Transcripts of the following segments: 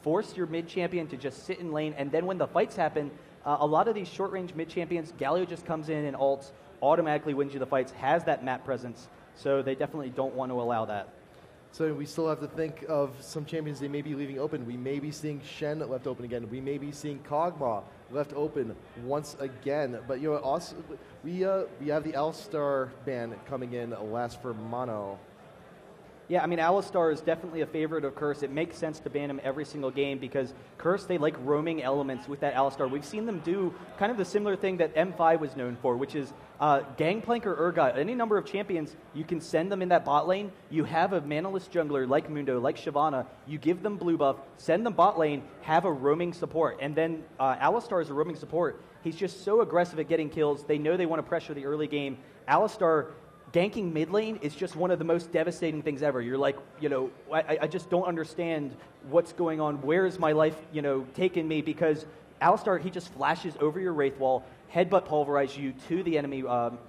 force your mid champion to just sit in lane, and then when the fights happen, a lot of these short-range mid champions, Galio just comes in and ults, automatically wins you the fights, has that map presence, so they definitely don't want to allow that. So we still have to think of some champions they may be leaving open. We may be seeing Shen left open again. We may be seeing Kog'Maw left open once again. But you know, also we have the Alistar ban coming in last for Mono. Yeah, I mean, Alistar is definitely a favorite of Curse. It makes sense to ban him every single game because Curse, they like roaming elements with that Alistar. We've seen them do kind of the similar thing that M5 was known for, which is Gangplank or Urgot. Any number of champions, you can send them in that bot lane. You have a manaless jungler like Mundo, like Shyvana. You give them blue buff, send them bot lane, have a roaming support. And then Alistar is a roaming support. He's just so aggressive at getting kills. They know they want to pressure the early game. Alistar ganking mid lane is just one of the most devastating things ever. You're like, you know, I just don't understand what's going on. Where is my life, you know, taking me? Because Alistar, he just flashes over your Wraith Wall, headbutt pulverize you to the enemy,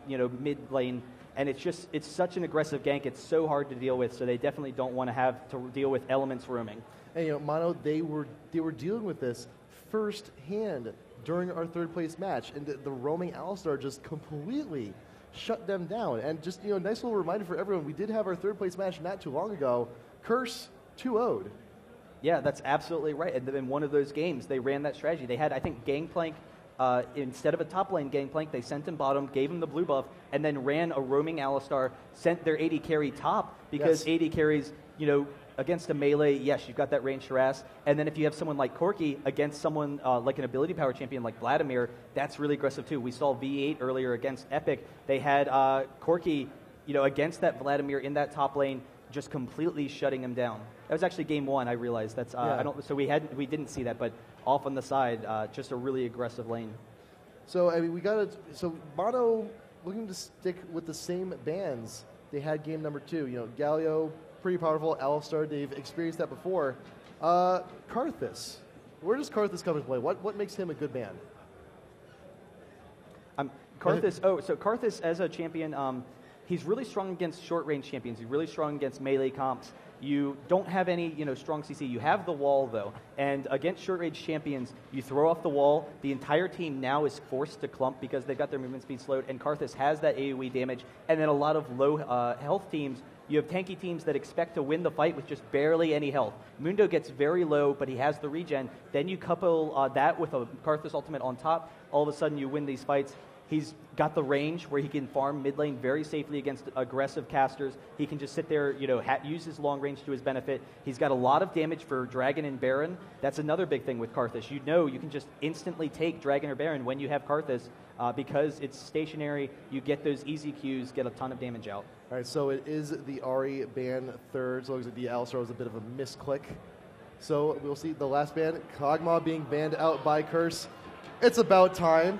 you know, mid lane, and it's such an aggressive gank. It's so hard to deal with. So they definitely don't want to have to deal with elements roaming. And you know, Mono, they were dealing with this firsthand during our third place match, and the roaming Alistar just completely shut them down. And just, you know, nice little reminder for everyone, we did have our third place match not too long ago. Curse 2-0'd. Yeah, that's absolutely right. And in one of those games, they ran that strategy. They had, I think, Gangplank, instead of a top lane Gangplank, they sent him bottom, gave him the blue buff, and then ran a roaming Alistar, sent their AD carry top, because yes, AD carries, you know, against a melee, yes, you've got that ranged harass. And then if you have someone like Corki against someone like an ability power champion like Vladimir, that's really aggressive too. We saw V8 earlier against Epic. They had Corki, you know, against that Vladimir in that top lane, just completely shutting him down. That was actually game one, I realized. That's so we didn't see that, but off on the side, just a really aggressive lane. So I mean, so Mono looking to stick with the same bans they had game number 2. You know, Galio, pretty powerful. Alistar, they've experienced that before. Karthus. Where does Karthus come into play? What makes him a good ban? Karthus as a champion, he's really strong against short-range champions. He's really strong against melee comps. You don't have any, you know, strong CC. You have the wall, though. And against short-range champions, you throw off the wall. The entire team now is forced to clump because they've got their movement speed slowed, and Karthus has that AoE damage. And then a lot of low health teams, you have tanky teams that expect to win the fight with just barely any health. Mundo gets very low, but he has the regen. Then you couple that with a Karthus ultimate on top. All of a sudden, you win these fights. He's got the range where he can farm mid lane very safely against aggressive casters. He can just sit there, you know, use his long range to his benefit. He's got a lot of damage for Dragon and Baron. That's another big thing with Karthus. You know you can just instantly take Dragon or Baron when you have Karthus because it's stationary. You get those easy Qs, get a ton of damage out. All right, so it is the Ahri ban third. So it looks like the Alistar was a bit of a misclick. So we'll see the last ban, Kog'Maw being banned out by Curse. It's about time.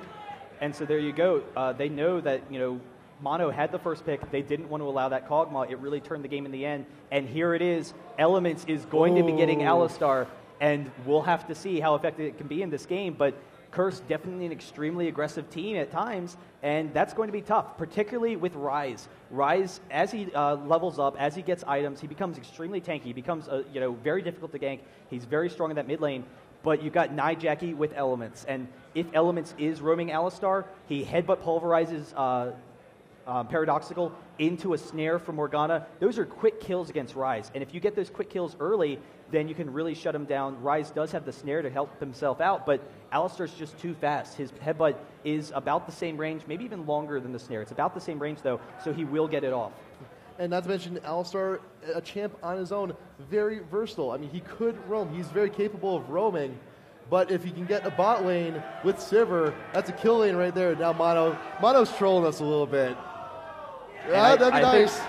And so there you go. They know that, you know, Mono had the first pick. They didn't want to allow that Kog'Maw. It really turned the game in the end. And here it is. Elements is going to be getting Alistar, and we'll have to see how effective it can be in this game. But Curse, definitely an extremely aggressive team at times, and that's going to be tough, particularly with Ryze. Ryze, as he levels up, as he gets items, he becomes extremely tanky. He becomes, you know, very difficult to gank. He's very strong in that mid lane. But you've got Nijaki with Elements, and if Elements is roaming Alistar, he headbutt pulverizes Paradoxical into a snare for Morgana. Those are quick kills against Ryze, and if you get those quick kills early, then you can really shut him down. Ryze does have the snare to help himself out, but Alistar's just too fast. His headbutt is about the same range, maybe even longer than the snare. It's about the same range, though, so he will get it off. And not to mention, Alistar, a champ on his own, very versatile. I mean, he could roam. He's very capable of roaming. But if he can get a bot lane with Sivir, that's a kill lane right there. Now Mono's trolling us a little bit. Yeah, that'd be nice.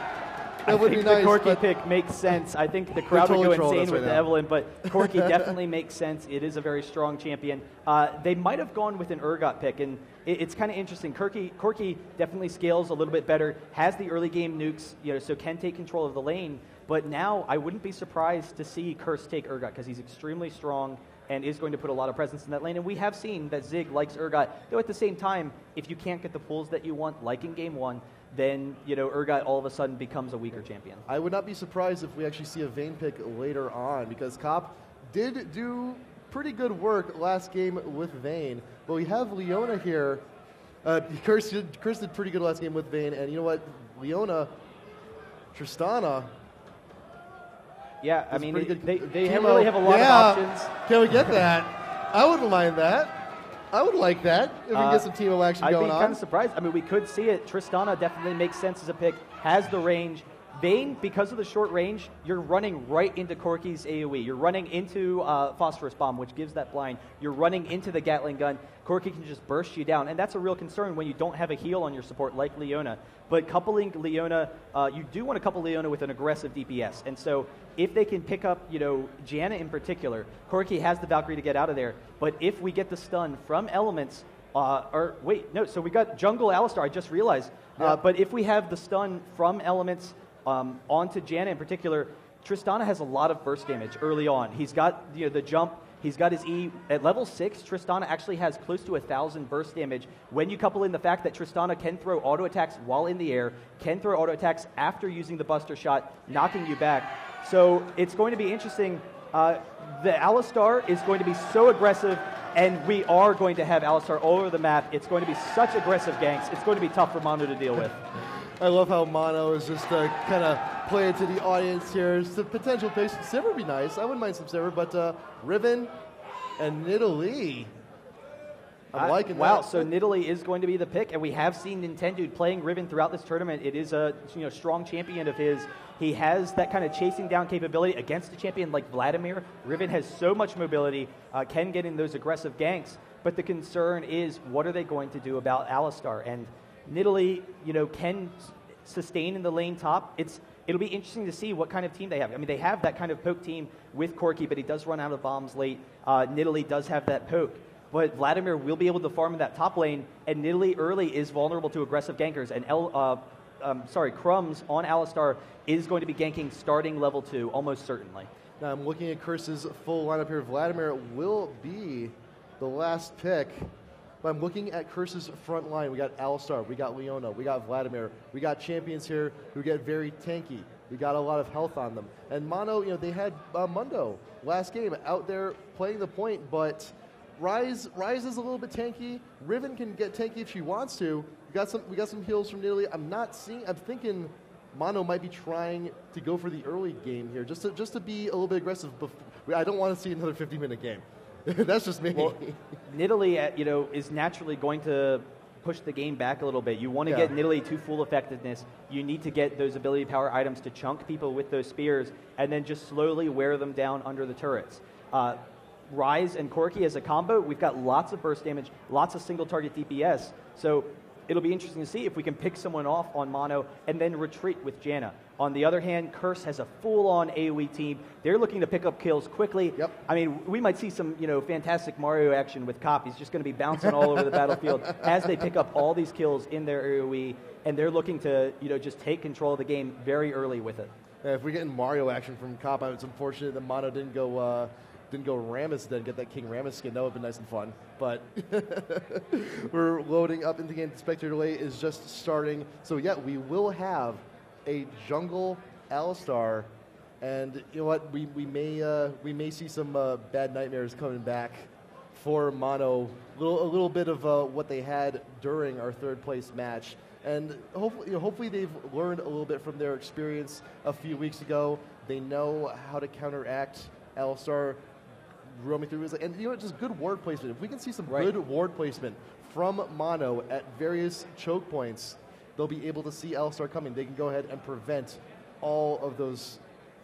That would be nice. The Corki pick makes sense. I think the crowd would go insane with the Evelyn, but Corki definitely makes sense. It is a very strong champion. They might have gone with an Urgot pick, and it's kind of interesting. Corki definitely scales a little bit better, has the early game nukes, you know, so can take control of the lane. But now I wouldn't be surprised to see Curse take Urgot because he's extremely strong and is going to put a lot of presence in that lane. And we have seen that Zig likes Urgot, though at the same time, if you can't get the pulls that you want, like in game one, then, you know, Urgot all of a sudden becomes a weaker champion. I would not be surprised if we actually see a Vayne pick later on, because Cop did do pretty good work last game with Vayne, but we have Leona here. Curse did pretty good last game with Vayne, and you know what? Leona, Tristana. Yeah, I mean, they Teemo. really have a lot of options. Can we get that? I wouldn't mind that. I would like that if we can get some Teemo action going on. I'd be kind of surprised. I mean, we could see it. Tristana definitely makes sense as a pick, has the range. Vayne, because of the short range, you're running right into Corki's AoE. You're running into Phosphorus Bomb, which gives that blind. You're running into the Gatling gun. Corki can just burst you down, and that's a real concern when you don't have a heal on your support like Leona. But coupling Leona, you do want to couple Leona with an aggressive DPS, and so if they can pick up, Janna in particular, Corki has the Valkyrie to get out of there, but if we get the stun from elements, so we got Jungle Alistar, I just realized, but if we have the stun from elements onto Janna in particular, Tristana has a lot of burst damage early on. He's got the jump, he's got his E. At level 6, Tristana actually has close to 1,000 burst damage when you couple in the fact that Tristana can throw auto attacks while in the air, can throw auto attacks after using the Buster Shot, knocking you back. So it's going to be interesting. The Alistar is going to be so aggressive, and we are going to have Alistar all over the map. It's going to be such aggressive ganks. It's going to be tough for Mono to deal with. I love how Mono is just kind of playing to the audience here. Some potential picks. Sivir would be nice. I wouldn't mind some Sivir, but Riven and Nidalee. I'm liking that. Wow, so Nidalee is going to be the pick, and we have seen Nintendo playing Riven throughout this tournament. It is a strong champion of his. He has that kind of chasing down capability against a champion like Vladimir. Riven has so much mobility, can get in those aggressive ganks, but the concern is what are they going to do about Alistar? And Nidalee, can sustain in the lane top. It'll be interesting to see what kind of team they have. I mean, they have that kind of poke team with Corki, but he does run out of bombs late. Nidalee does have that poke. But Vladimir will be able to farm in that top lane, and Nidalee early is vulnerable to aggressive gankers. And Crumbs on Alistar is going to be ganking starting level 2, almost certainly. Now I'm looking at Curse's full lineup here. Vladimir will be the last pick. But I'm looking at Curse's front line. We got Alistar, we got Leona, we got Vladimir. We got champions here who get very tanky. We got a lot of health on them. And Mono, they had Mundo last game out there playing the point, but Rise is a little bit tanky. Riven can get tanky if she wants to. We got some heals from Nidalee. I'm thinking Mono might be trying to go for the early game here, just to be a little bit aggressive. I don't want to see another 50-minute game. That's just me. Well, Nidalee, is naturally going to push the game back a little bit. You want to get Nidalee to full effectiveness. You need to get those ability power items to chunk people with those spears, and then just slowly wear them down under the turrets. Rise and Corki as a combo, we've got lots of burst damage, lots of single target DPS. So it'll be interesting to see if we can pick someone off on Mono and then retreat with Janna. On the other hand, Curse has a full-on AoE team. They're looking to pick up kills quickly. Yep. I mean, we might see some, fantastic Mario action with Cop. He's just going to be bouncing all over the battlefield as they pick up all these kills in their AoE, and they're looking to, just take control of the game very early with it. If we're getting Mario action from Cop, it's unfortunate that Mono didn't go Rammus then, get that King Rammus skin. That would have been nice and fun. But we're loading up into the game. The spectator delay is just starting. So yeah, we will have a jungle Alistar, and you know what? We may see some bad nightmares coming back for Mono. A little bit of what they had during our third place match. And hopefully they've learned a little bit from their experience a few weeks ago. They know how to counteract Alistar roaming through, and just good ward placement. If we can see some good ward placement from Mono at various choke points, they'll be able to see Alistar coming. They can go ahead and prevent all of those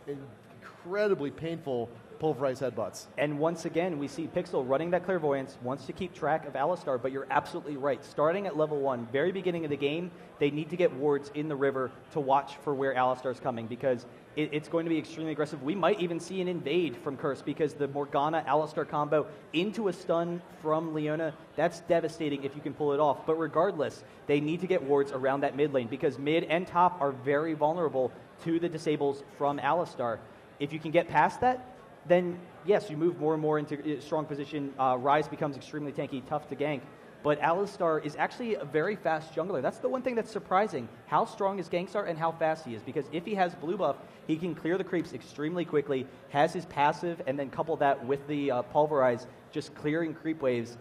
incredibly painful pulverized headbutts. And once again, we see Pixel running that clairvoyance, wants to keep track of Alistar, but you're absolutely right. Starting at level 1, very beginning of the game, they need to get wards in the river to watch for where Alistar's coming, because it's going to be extremely aggressive. We might even see an invade from Curse, because the Morgana-Alistar combo into a stun from Leona, that's devastating if you can pull it off. But regardless, they need to get wards around that mid lane, because mid and top are very vulnerable to the disables from Alistar. If you can get past that, then yes, you move more and more into a strong position. Rise becomes extremely tanky, tough to gank. but Alistar is actually a very fast jungler. That's the one thing that's surprising, how strong his ganks are and how fast he is, because if he has blue buff, he can clear the creeps extremely quickly, has his passive, and then couple that with the Pulverize, just clearing creep waves,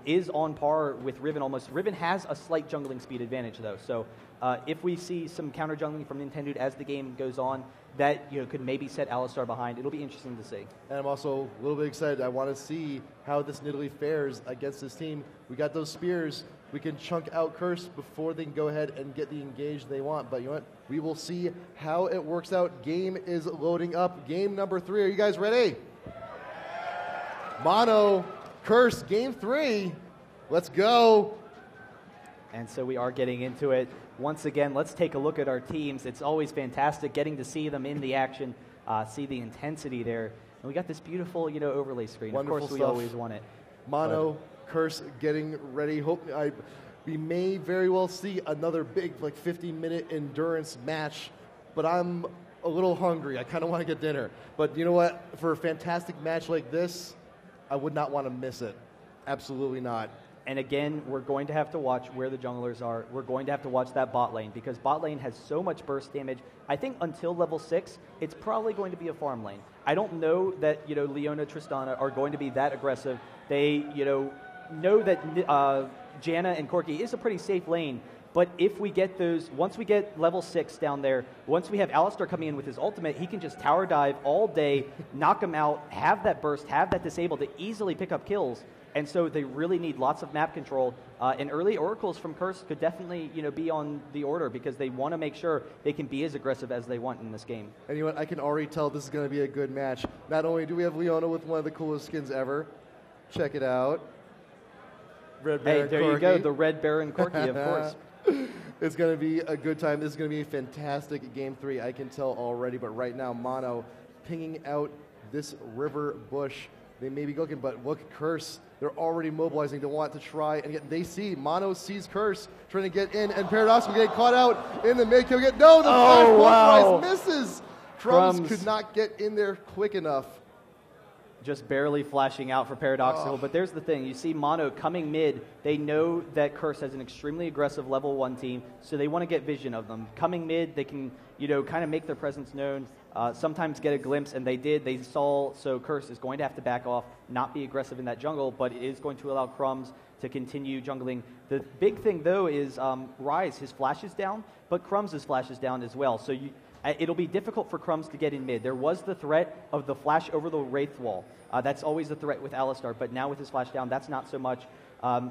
is on par with Riven almost. Riven has a slight jungling speed advantage though, so if we see some counter jungling from Nintendo as the game goes on, that could maybe set Alistar behind. It'll be interesting to see. And I'm also a little bit excited. I want to see how this Nidalee fares against this team. We got those spears. We can chunk out Curse before they can go ahead and get the engage they want. But you know what? We will see how it works out. Game is loading up. Game number 3. Are you guys ready? Mono, Curse, game 3. Let's go. And so we are getting into it. Once again, let's take a look at our teams. It's always fantastic getting to see them in the action, see the intensity there. And we got this beautiful, overlay screen. Wonderful of course, we stuff. always want it. Mono, Curse getting ready. We may very well see another big, 50-minute endurance match, but I'm a little hungry. I kind of want to get dinner. But you know what? For a fantastic match like this, I would not want to miss it. Absolutely not. And again, we're going to have to watch where the junglers are. We're going to have to watch that bot lane because bot lane has so much burst damage. I think until level 6, it's probably going to be a farm lane. I don't know that, Leona, Tristana are going to be that aggressive. They, know that Janna and Corki is a pretty safe lane. But if we get those, once we get level 6 down there, once we have Alistar coming in with his ultimate, he can just tower dive all day, knock him out, have that burst, have that disabled to easily pick up kills. And so they really need lots of map control. And early oracles from Curse could definitely, be on the order because they want to make sure they can be as aggressive as they want in this game. And you know what? I can already tell this is going to be a good match. Not only do we have Leona with one of the coolest skins ever. Check it out. Red Baron Hey, there Corki. you go. The Red Baron Corki, of course. It's going to be a good time. This is going to be a fantastic game 3. I can tell already. But right now, Mono pinging out this river bush. They may be looking, but look, Curse. They're already mobilizing to want to try and get. They see Mono sees Curse trying to get in, and Paradox will get caught out in the mid. He'll get no. The flash misses. Crumbs could not get in there quick enough. Just barely flashing out for Paradoxical. But there's the thing. You see Mono coming mid. They know that Curse has an extremely aggressive level 1 team, so they want to get vision of them. Coming mid, they can, kind of make their presence known, sometimes get a glimpse, and they did. They saw, so Curse is going to have to back off, not be aggressive in that jungle, but it is going to allow Crumbs to continue jungling. The big thing, though, is Rise, his flash is down, but Crumbs' flash is down as well. So it'll be difficult for Crumbs to get in mid. There was the threat of the flash over the Wraith wall. That's always a threat with Alistar, but now with his flash down, that's not so much.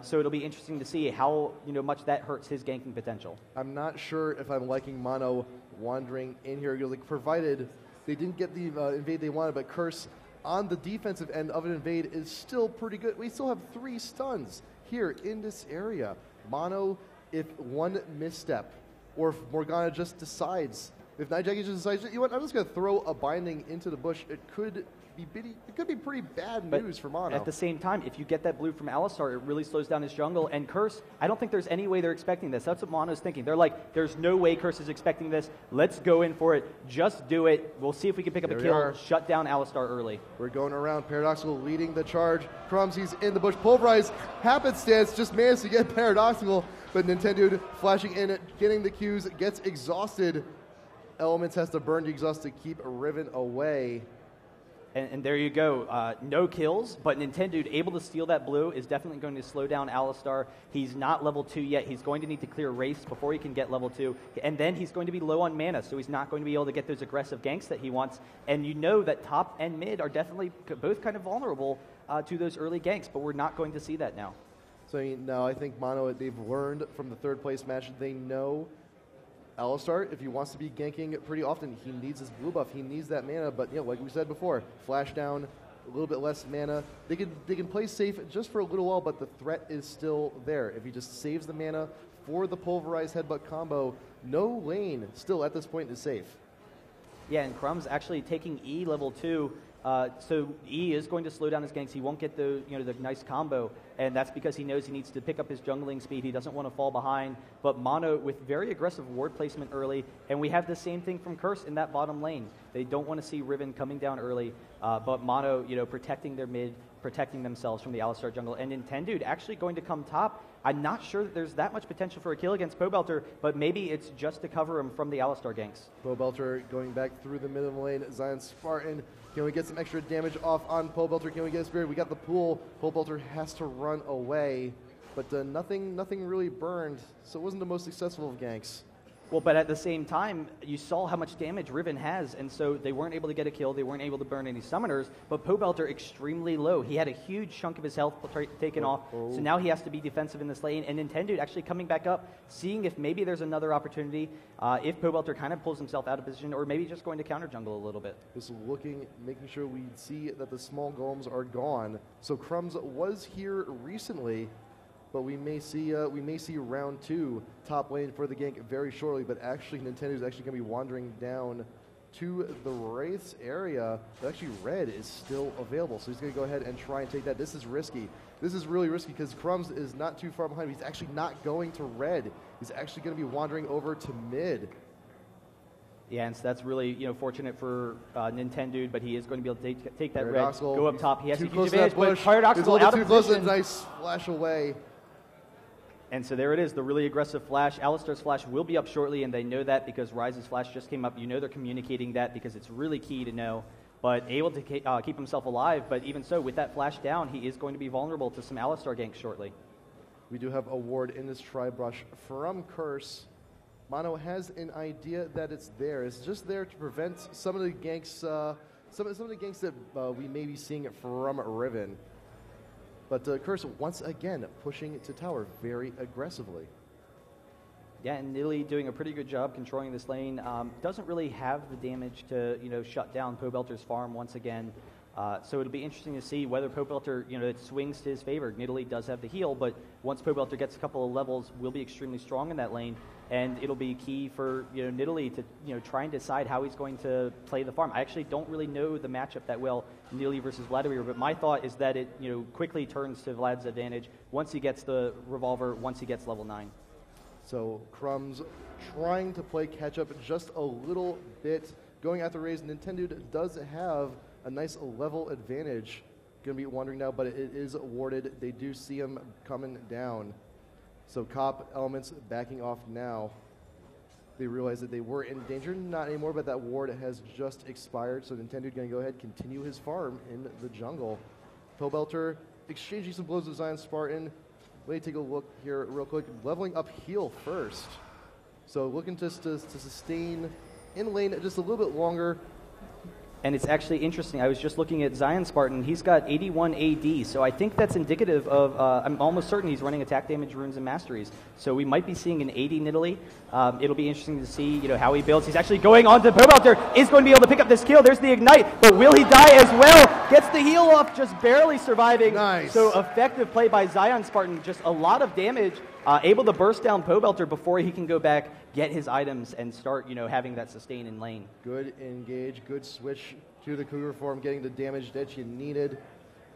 So it'll be interesting to see how much that hurts his ganking potential. I'm not sure if I'm liking Mono wandering in here. Provided they didn't get the invade they wanted, but Curse on the defensive end of an invade is still pretty good. We still have 3 stuns here in this area. Mono, if one misstep, or if Morgana just decides, if Nightjacket just decides, you know what, I'm just going to throw a binding into the bush, it could be pretty bad news for Mono. At the same time, if you get that blue from Alistar, it really slows down his jungle. And Curse, I don't think there's any way they're expecting this. That's what Mono's thinking. They're like, there's no way Curse is expecting this. Let's go in for it. Just do it. We'll see if we can pick up a kill. Shut down Alistar early. We're going around. Paradoxical leading the charge. Crumbs, he's in the bush. Pulverize, happenstance, just managed to get Paradoxical. But Nintendo flashing in, getting the Qs, gets exhausted. Elements has to burn the exhaust to keep Riven away. And there you go. No kills, but Nintendo able to steal that blue is definitely going to slow down Alistar. He's not level 2 yet. He's going to need to clear Wraiths before he can get level 2. And then he's going to be low on mana, so he's not going to be able to get those aggressive ganks that he wants. And you know that top and mid are definitely both kind of vulnerable to those early ganks, but we're not going to see that now. So now I think Mono, they've learned from the 3rd place match. They know Alistar, if he wants to be ganking pretty often, he needs his blue buff. He needs that mana, but like we said before, flash down, a little bit less mana. They can play safe just for a little while, but the threat is still there. If he just saves the mana for the pulverized headbutt combo, no lane still at this point is safe. Yeah, and Crumbs actually taking E level 2 So E is going to slow down his ganks. He won't get the the nice combo, and that's because he knows he needs to pick up his jungling speed. He doesn't want to fall behind. But Mono with very aggressive ward placement early, and we have the same thing from Curse in that bottom lane. They don't want to see Riven coming down early, but Mono protecting their mid, protecting themselves from the Alistar jungle, and Nintendude actually going to come top. I'm not sure that there's that much potential for a kill against Pobelter, but maybe it's just to cover him from the Alistar ganks. Pobelter going back through the middle lane. Zion Spartan, can we get some extra damage off on Pobelter? Can we get a Spirit? We got the pool. Pobelter has to run away, but nothing really burned, so it wasn't the most successful of ganks. Well, but at the same time, you saw how much damage Riven has, and so they weren't able to get a kill. They weren't able to burn any summoners, but Pobelter extremely low. He had a huge chunk of his health taken off, so now he has to be defensive in this lane. And Nintendude actually coming back up, seeing if maybe there's another opportunity, if Pobelter kind of pulls himself out of position, or maybe just going to counter jungle a little bit. Just looking, making sure we see that the small golems are gone. So Crumbs was here recently, but we may see round 2 top lane for the gank very shortly. But actually, Nintendo's actually going to be wandering down to the Wraiths area. But actually, Red is still available, so he's going to go ahead and try and take that. This is risky. This is really risky because Crumbs is not too far behind. He's actually not going to Red. He's actually going to be wandering over to mid. Yeah, and so that's really fortunate for Nintendude, but he is going to be able to take that red, Paradoxical, go up top. He has a too huge close to that advantage, but bush. Paradoxical It's a out little of too close. position. Nice flash away. And so there it is, the really aggressive flash. Alistar's flash will be up shortly, and they know that because Ryze's flash just came up. They're communicating that because it's really key to know. But able to keep himself alive, but even so, with that flash down, he is going to be vulnerable to some Alistar ganks shortly. We do have a ward in this tri-brush from Curse. Mono has an idea that it's there. It's just there to prevent some of the ganks, some of the ganks that we may be seeing from Riven. But Curse once again pushing to tower very aggressively. Yeah, and Nidalee doing a pretty good job controlling this lane. Doesn't really have the damage to shut down Pobelter's farm once again. So it'll be interesting to see whether Pobelter it swings to his favor. Nidalee does have the heal, but once Pobelter gets a couple of levels, will be extremely strong in that lane, and it'll be key for Nidalee to try and decide how he's going to play the farm. I actually don't really know the matchup that well, Nidalee versus Vladimir, but my thought is that it quickly turns to Vlad's advantage once he gets the revolver, once he gets level 9. So Crumbs trying to play catch up just a little bit, going after Raze. Nintendo does have a nice level advantage. Going to be wandering now, but it is warded. They do see him coming down. So Cop Elements backing off now. They realize that they were in danger. Not anymore, but that ward has just expired. So Nintendo going to go ahead and continue his farm in the jungle. Pobelter exchanging some blows with Zion Spartan. Let me take a look here real quick. Leveling up heal first. So looking just to sustain in lane just a little bit longer. And it's actually interesting. I was just looking at Zion Spartan. He's got 81 AD, so I think that's indicative of, I'm almost certain he's running attack damage, runes, and masteries. So we might be seeing an 80 Nidalee. It'll be interesting to see how he builds. He's actually going on to Pobelter, is going to be able to pick up this kill. There's the Ignite, but will he die as well? Gets the heal off, just barely surviving. Nice. So effective play by Zion Spartan, just a lot of damage. Able to burst down Pobelter before he can go back, get his items, and start having that sustain in lane. Good engage, good switch to the Cougar form, getting the damage that you needed.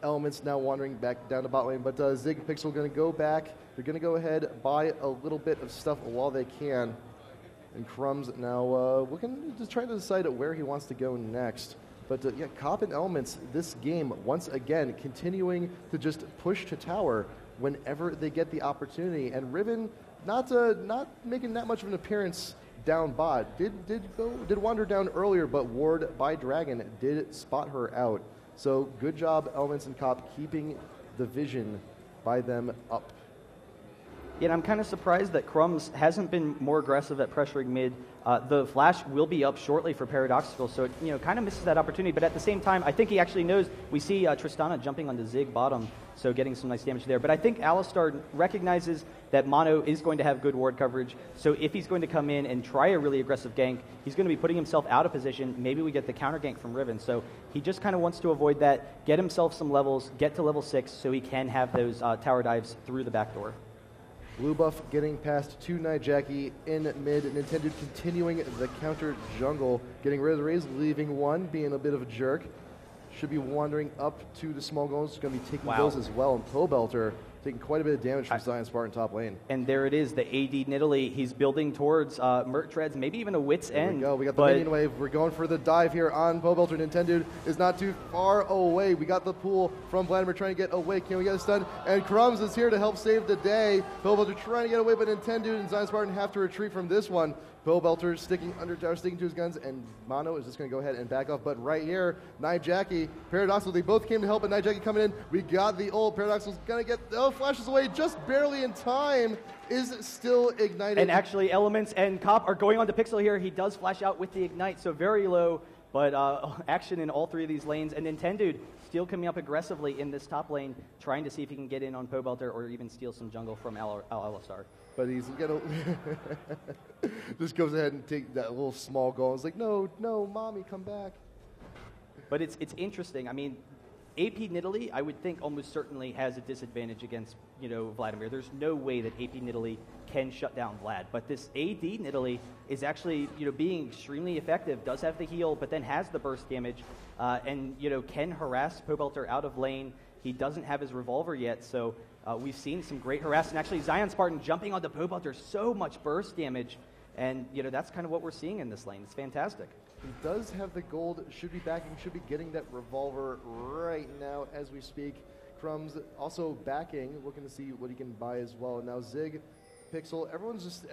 Elements now wandering back down to bot lane, but Zig Pixel going to go back. They're going to go ahead, buy a little bit of stuff while they can. And Crumbs now looking to try to decide where he wants to go next. But yeah, Cop and Elements this game, once again, continuing to just push to tower whenever they get the opportunity. And Riven not making that much of an appearance down bot. Did wander down earlier, but ward by Dragon did spot her out. So good job, Elements and Cop, keeping the vision by them up. Yeah, and I'm kind of surprised that Crumbs hasn't been more aggressive at pressuring mid. The flash will be up shortly for Paradoxical, so it kind of misses that opportunity. But at the same time, I think he actually knows. We see Tristana jumping onto Zig bottom, so getting some nice damage there. But I think Alistar recognizes that Mono is going to have good ward coverage. So if he's going to come in and try a really aggressive gank, he's going to be putting himself out of position. Maybe we get the counter gank from Riven. So he just kind of wants to avoid that, get himself some levels, get to level 6, so he can have those tower dives through the back door. Blue buff getting past 2 Nijaki in mid. Nintendo continuing the counter jungle, getting rid of the Raze, leaving one, being a bit of a jerk. should be wandering up to the small goals. Going to be taking Wow. those as well. And Pobelter taking quite a bit of damage from Zion Spartan top lane. And there it is, the AD Nidalee. He's building towards Mert Treads, maybe even a Wit's There End. we go. We got the minion wave. We're going for the dive here on Pobelter. Nintendo is not too far away. We got the pool from Vladimir trying to get away. Can we get a stun? And Crumbs is here to help save the day. Pobelter trying to get away, but Nintendo and Zion Spartan have to retreat from this one. Pobelter sticking under tower, sticking to his guns, and Mono is just going to go ahead and back off. But right here, Nijaki, Paradoxical, they both came to help, but Nijaki coming in. We got the ult. Paradoxical's going to get, flashes away just barely in time, is still ignited. And actually, Elements and Cop are going on to Pixel here. He does flash out with the Ignite, so very low, but action in all three of these lanes. And Nintendo still coming up aggressively in this top lane, trying to see if he can get in on Pobelter or even steal some jungle from Alistar. But he's going to just goes ahead and take that little small goal. It's like, no, mommy, come back. But it's interesting. I mean, AP Nidalee, I would think almost certainly has a disadvantage against, Vladimir. There's no way that AP Nidalee can shut down Vlad. But this AD Nidalee is actually, being extremely effective, does have the heal, but then has the burst damage, and, can harass Pobelter out of lane. He doesn't have his revolver yet, so we've seen some great harass. And actually, Zion Spartan jumping onto Pobelter, so much burst damage. And, that's kind of what we're seeing in this lane. It's fantastic. He does have the gold, should be backing, should be getting that revolver right now as we speak. Crumbs also backing, looking to see what he can buy as well. And now Zig, Pixel, everyone's just,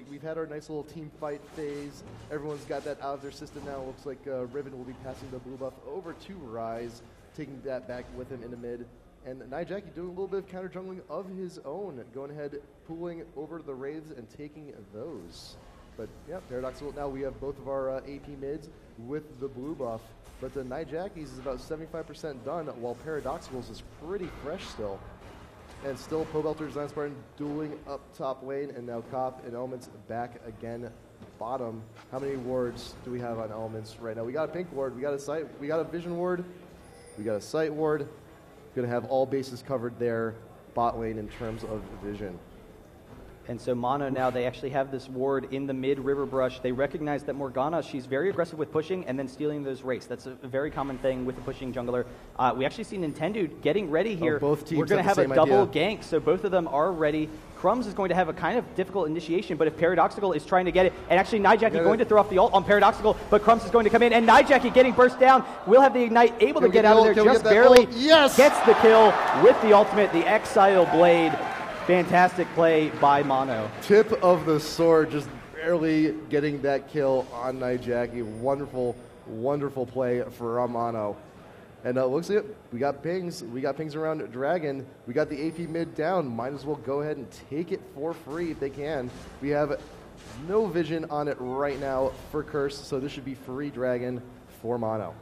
we've had our nice little team fight phase. Everyone's got that out of their system now. Looks like Riven will be passing the blue buff over to Rise, taking that back with him in the mid. And Nijaki doing a little bit of counter jungling of his own, going ahead, pulling over the Wraiths and taking those. But yeah, Paradoxical, now we have both of our AP mids with the blue buff. But the Nijaki's is about 75% done, while Paradoxical's is pretty fresh still. And still Pobelter, Zion Spartan dueling up top lane, and now Cop and Elements back again bottom. How many wards do we have on Elements right now? We got a pink ward, we got a sight, we got a vision ward, we got a sight ward. Gonna have all bases covered there, bot lane in terms of vision. And so Mono now, they actually have this ward in the mid river brush. They recognize that Morgana, she's very aggressive with pushing and then stealing those wraiths. That's a very common thing with the pushing jungler. We actually see Nintendo getting ready here. Both teams We're going to have a idea. double gank, so both of them are ready. Crumbs is going to have a kind of difficult initiation, but if Paradoxical is trying to get it, and actually Nijaki going to throw off the ult on Paradoxical, but Crumbs is going to come in, and Nijaki getting burst down, will have the Ignite, able to get out of there just barely. Yes! Gets the kill with the ultimate, the Exile Blade. Fantastic play by Mono. Tip of the sword, just barely getting that kill on Nijaki. Wonderful, wonderful play for Mono. And looks like it. We got pings. We got pings around Dragon. We got the AP mid down. Might as well go ahead and take it for free if they can. We have no vision on it right now for Curse, so this should be free Dragon for Mono.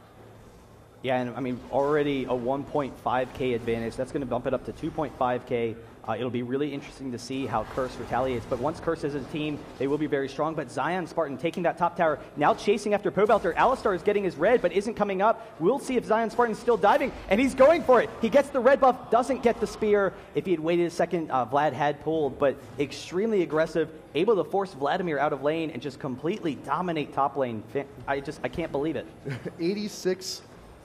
Yeah, and I mean, already a 1.5k advantage. That's going to bump it up to 2.5k. It'll be really interesting to see how Curse retaliates. But once Curse is a team, they will be very strong. But Zion Spartan taking that top tower, now chasing after Pobelter. Alistar is getting his red, but isn't coming up. We'll see if Zion Spartan's still diving, and he's going for it. He gets the red buff, doesn't get the spear. If he had waited a second, Vlad had pulled, but extremely aggressive, able to force Vladimir out of lane and just completely dominate top lane. I can't believe it.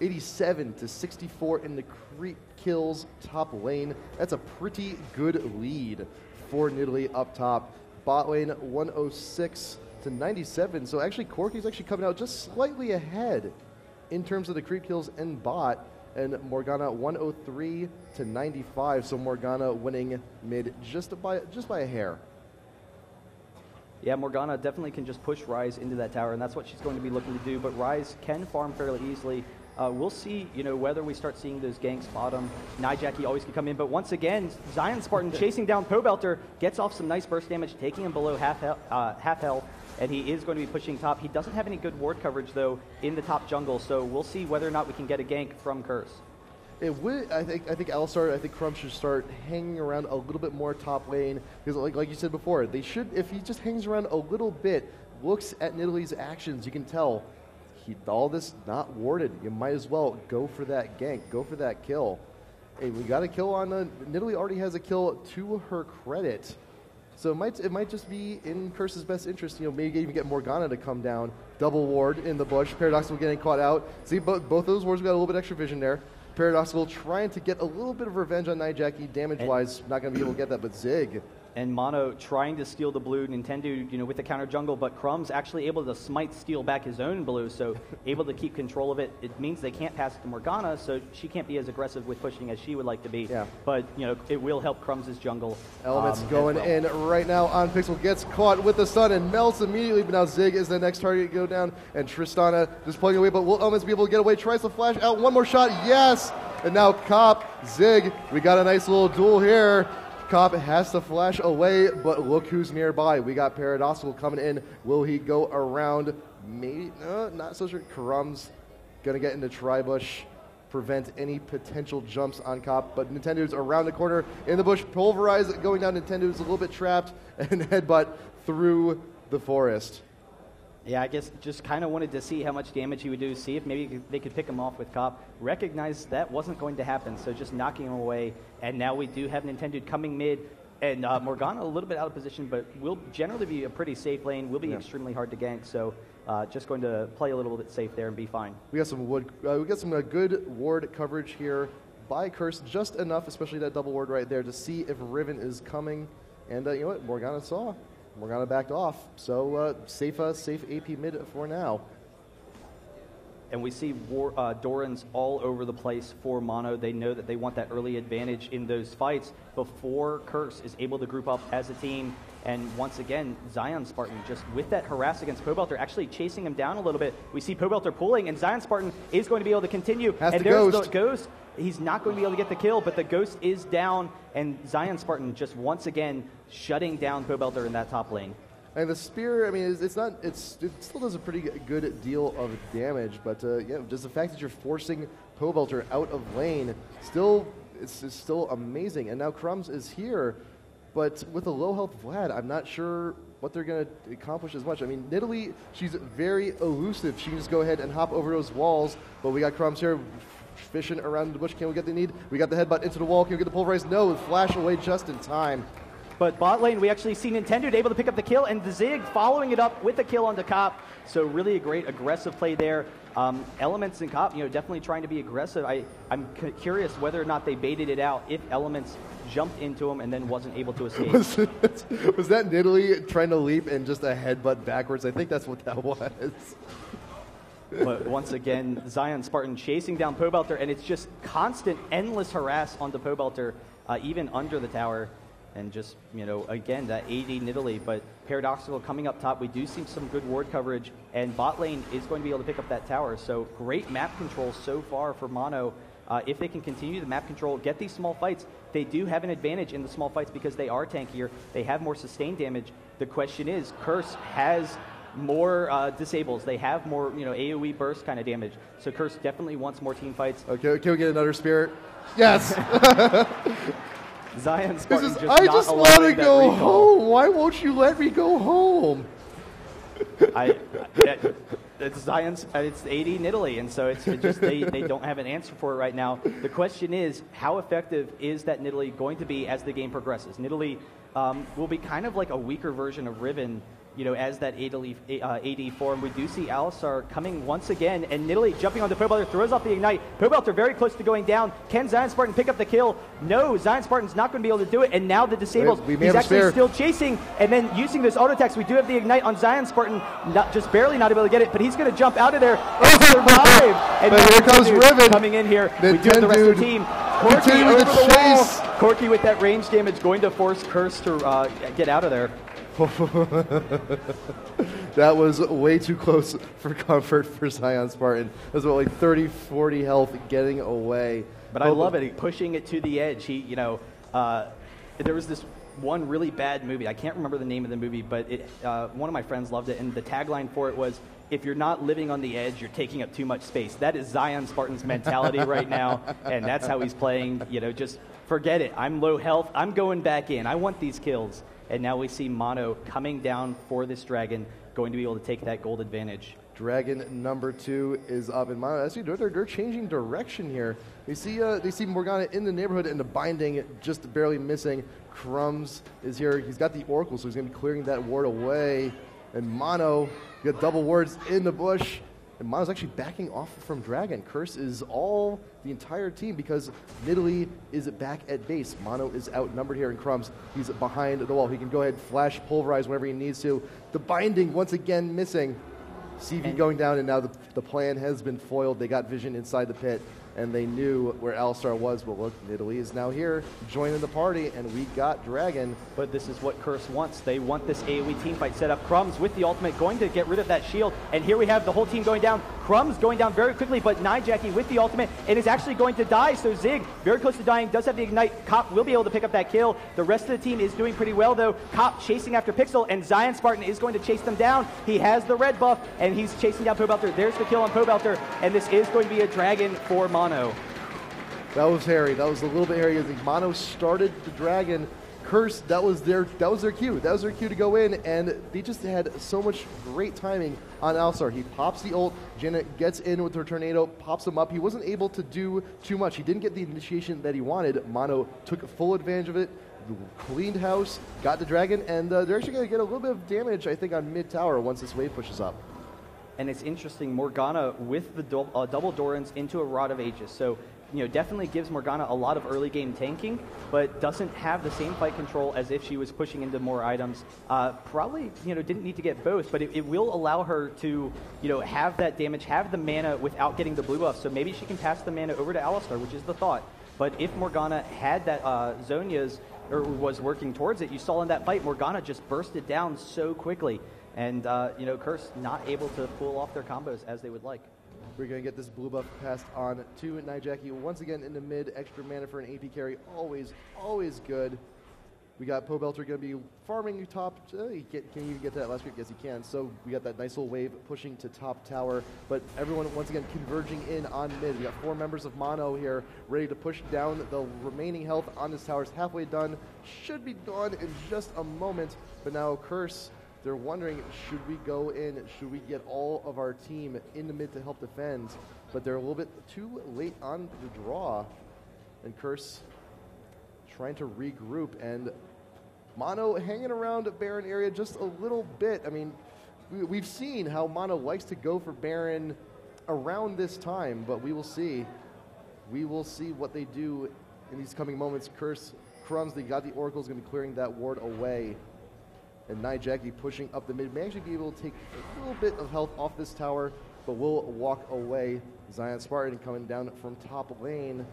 87 to 64 in the creep kills top lane. That's a pretty good lead for Nidalee up top. Bot lane 106 to 97. So actually Corky's actually coming out just slightly ahead in terms of the creep kills and bot. And Morgana 103 to 95. So Morgana winning mid just by a hair. Yeah, Morgana definitely can just push Rise into that tower, and that's what she's going to be looking to do. But Rise can farm fairly easily. We'll see, whether we start seeing those ganks bottom. Nijaki always can come in, but once again, Zion Spartan chasing down Pobelter, gets off some nice burst damage, taking him below half health, and he is going to be pushing top. He doesn't have any good ward coverage, though, in the top jungle, so we'll see whether or not we can get a gank from Curse. It would, I think Alistar, I think Crumb should start hanging around a little bit more top lane, because like you said before, they should, if he just hangs around a little bit, looks at Nidalee's actions, you can tell, all this not warded. You might as well go for that gank, go for that kill. Hey, we got a kill on Nidalee already has a kill to her credit. So it might just be in Curse's best interest, maybe even get Morgana to come down, double ward in the bush, Paradoxical getting caught out. See, both those wards got a little bit extra vision there. Paradoxical trying to get a little bit of revenge on Nijaki, damage-wise, not going to be able to get that, but Zig. And Mono trying to steal the blue, Nintendo, with the counter jungle, but Crumb's actually able to smite steal back his own blue, so able to keep control of it. It means they can't pass it to Morgana, so she can't be as aggressive with pushing as she would like to be. Yeah. But, it will help Crumb's jungle. Elements going in right now on Pixel, gets caught with the stun and melts immediately, but now Zig is the next target to go down, and Tristana just plugging away, but will Elements be able to get away? Tries to flash out, one more shot, yes! And now Cop, Zig, we got a nice little duel here. Cop has to flash away, but look who's nearby. We got Paradoxical coming in. Will he go around? Maybe, no, not so sure. Crumb's going to get into Tribush, prevent any potential jumps on Cop, but Nintendo's around the corner in the bush. Pulverize going down. Nintendo's a little bit trapped, and headbutt through the forest. Yeah, I guess just kind of wanted to see how much damage he would do, see if maybe they could pick him off with Cop. Recognize that wasn't going to happen, so just knocking him away. And now we do have Nintendo coming mid, and Morgana a little bit out of position, but will generally be a pretty safe lane. Will be extremely hard to gank, so just going to play a little bit safe there and be fine. We got some good ward coverage here by Curse, just enough, especially that double ward right there, to see if Riven is coming. And you know what? Morgana saw. Morgana backed off, so safe AP mid for now. And we see Dorans all over the place for Mono. They know that they want that early advantage in those fights before Curse is able to group up as a team. And once again, Zion Spartan just with that harass against Pobelter, actually chasing him down a little bit. We see Pobelter pulling, and Zion Spartan is going to be able to continue. And there's the Ghost. He's not going to be able to get the kill, but the Ghost is down, and Zion Spartan just once again shutting down Pobelter in that top lane. And the spear, I mean, it still does a pretty good deal of damage, but yeah, just the fact that you're forcing Pobelter out of lane, it's still amazing. And now Crumbs is here, but with a low health Vlad, I'm not sure what they're going to accomplish as much. I mean, Nidalee, she's very elusive. She can just go ahead and hop over those walls, but we got Crumbs here fishing around the bush. Can we get the need? We got the headbutt into the wall. Can we get the pulverize? No, flash away just in time. But bot lane, we actually see Nintendo able to pick up the kill, and the Zig following it up with a kill on the Cop. So really a great aggressive play there. Elements and Cop, definitely trying to be aggressive. I'm curious whether or not they baited it out if Elements jumped into him and then wasn't able to escape. Was that Nidalee trying to leap and just a headbutt backwards? I think that's what that was. But once again, Zion Spartan chasing down Pobelter, and it's just constant, endless harass onto Pobelter, even under the tower. And just, again, that AD Nidalee, but Paradoxical coming up top. We do see some good ward coverage, and bot lane is going to be able to pick up that tower. So great map control so far for Mono. If they can continue the map control, get these small fights, they do have an advantage in the small fights because they are tankier. They have more sustained damage. The question is, Curse has more disables. They have more, AoE burst kind of damage. So Curse definitely wants more team fights. Okay, can we get another spirit? Yes! Zion Spartan I just want to go home. Why won't you let me go home? It's Zion's. It's AD Nidalee, and so it's just they don't have an answer for it right now. The question is, how effective is that Nidalee going to be as the game progresses? Nidalee will be kind of like a weaker version of Riven, as that AD form. We do see Alistar coming once again, and Nidalee jumping onto Pobelter, throws off the Ignite. Pobelter very close to going down. Can Zion Spartan pick up the kill? No, Zion Spartan's not going to be able to do it, and now the disables. He's actually still chasing, and then using those auto attacks. We do have the Ignite on Zion Spartan, just barely not able to get it, but he's going to jump out of there and survive. And here comes Riven coming in here. We do have the rest of the team. Corki over the wall. Corki with that range damage going to force Curse to get out of there. That was way too close for comfort for Zion Spartan. That was about like 30, 40 health getting away. But I love it, pushing it to the edge. He, there was this one really bad movie. I can't remember the name of the movie, but one of my friends loved it, and the tagline for it was, "If you're not living on the edge, you're taking up too much space." That is Zion Spartan's mentality right now, and that's how he's playing. Just forget it. I'm low health. I'm going back in. I want these kills. And now we see Mono coming down for this dragon, going to be able to take that gold advantage. Dragon number 2 is up in Mono. Actually, they're changing direction here. They see Morgana in the neighborhood and the binding just barely missing. Crumbs is here. He's got the Oracle, so he's going to be clearing that ward away. And Mono, you got double wards in the bush. And Mono's actually backing off from Dragon. Curse is all the entire team because Nidalee is back at base. Mono is outnumbered here, and Crumbs, he's behind the wall. He can go ahead, flash, pulverize whenever he needs to. The binding once again missing. CV going down, and now the plan has been foiled. They got vision inside the pit, and they knew where Alistar was. But look, Nidalee is now here, joining the party, and we got Dragon. But this is what Curse wants. They want this AoE team fight set up. Crumbs with the ultimate going to get rid of that shield, and here we have the whole team going down. Crumbs going down very quickly, but Nijaki with the ultimate and is actually going to die. So Zig, very close to dying, does have the ignite. Cop will be able to pick up that kill. The rest of the team is doing pretty well, though. Cop chasing after Pixel, and Zion Spartan is going to chase them down. He has the red buff, and he's chasing down Pobelter. There's the kill on Pobelter, and this is going to be a Dragon for Mono. That was hairy. That was a little bit hairy. I think Mono started the Dragon. Curse, that was their cue. That was their cue to go in, and they just had so much great timing on Alistar. He pops the ult, Janet gets in with her tornado, pops him up. He wasn't able to do too much. He didn't get the initiation that he wanted. Mono took full advantage of it, cleaned house, got the Dragon, and they're actually going to get a little bit of damage, I think, on mid-tower once this wave pushes up. And it's interesting, Morgana with the double Dorans into a Rod of Aegis. So, you know, definitely gives Morgana a lot of early game tanking, but doesn't have the same fight control as if she was pushing into more items. Probably, you know, didn't need to get both, but it will allow her to, you know, have that damage, have the mana without getting the blue buff. So maybe she can pass the mana over to Alistar, which is the thought. But if Morgana had that Zhonya's, or was working towards it, you saw in that fight, Morgana just bursted down so quickly. And, you know, Curse not able to pull off their combos as they would like. We're going to get this blue buff passed on to Nijaki. Once again in the mid, extra mana for an AP carry. Always, always good. We got Pobelter going to be farming top. Can you even get to that last week? Yes, he can. So we got that nice little wave pushing to top tower. But everyone, once again, converging in on mid. We got 4 members of Mono here ready to push down the remaining health on this tower. It's halfway done. Should be done in just a moment. But now Curse, they're wondering, should we go in? Should we get all of our team in the mid to help defend? But they're a little bit too late on the draw. And Curse trying to regroup, and Mono hanging around Baron area just a little bit. I mean, we've seen how Mono likes to go for Baron around this time, but we will see. We will see what they do in these coming moments. Curse, Crumbs, they got the Oracle's going to be clearing that ward away. And Nijaki pushing up the mid may actually be able to take a little bit of health off this tower, but will walk away. Zion Spartan coming down from top lane.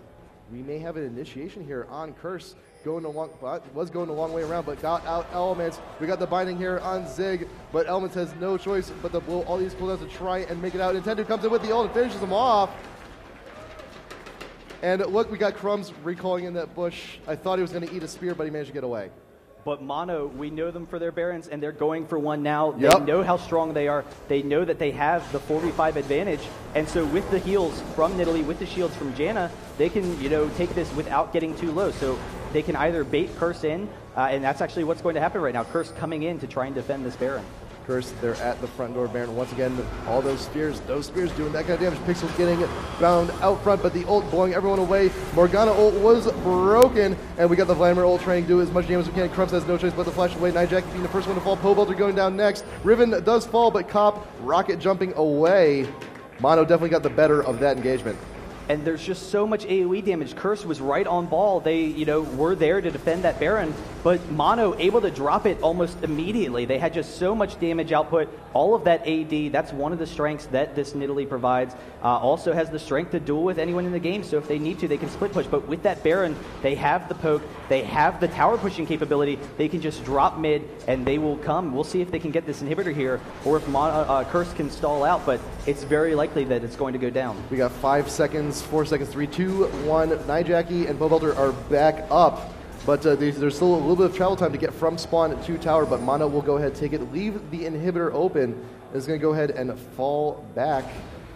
We may have an initiation here on Curse. Was going a long way around, but got out Elements. We got the binding here on Zig, but Elements has no choice but to blow all these cooldowns to try and make it out. Nintendo comes in with the ult and finishes them off. And look, we got Crumbs recalling in that bush. I thought he was going to eat a spear, but he managed to get away. But Mono, we know them for their Barons, and they're going for one now. Yep. They know how strong they are. They know that they have the 4v5 advantage. And so with the heals from Nidalee, with the shields from Janna, they can, you know, take this without getting too low. So they can either bait Curse in, and that's actually what's going to happen right now. Curse coming in to try and defend this Baron. Curse, they're at the front door. Baron, once again, all those spears doing that kind of damage. Pixel getting bound out front, but the ult blowing everyone away. Morgana ult was broken, and we got the Vladimir ult trying to do as much damage as we can. Crumbs has no choice but to flash away. Nijaki being the first one to fall. Pobelter going down next. Riven does fall, but Cop rocket jumping away. Mono definitely got the better of that engagement. And there's just so much AoE damage. Curse was right on ball. They, you know, were there to defend that Baron, but Mono able to drop it almost immediately. They had just so much damage output. All of that AD, that's one of the strengths that this Nidalee provides. Also has the strength to duel with anyone in the game, so if they need to, they can split push. But with that Baron, they have the poke, they have the tower pushing capability. They can just drop mid, and they will come. We'll see if they can get this inhibitor here, or if Curse can stall out, but it's very likely that it's going to go down. We got 5 seconds. 4 seconds, 3, 2, 1. Nijaki and Pobelter are back up, but there's still a little bit of travel time to get from spawn to tower, but Mono will go ahead and take it, leave the inhibitor open, is going to go ahead and fall back.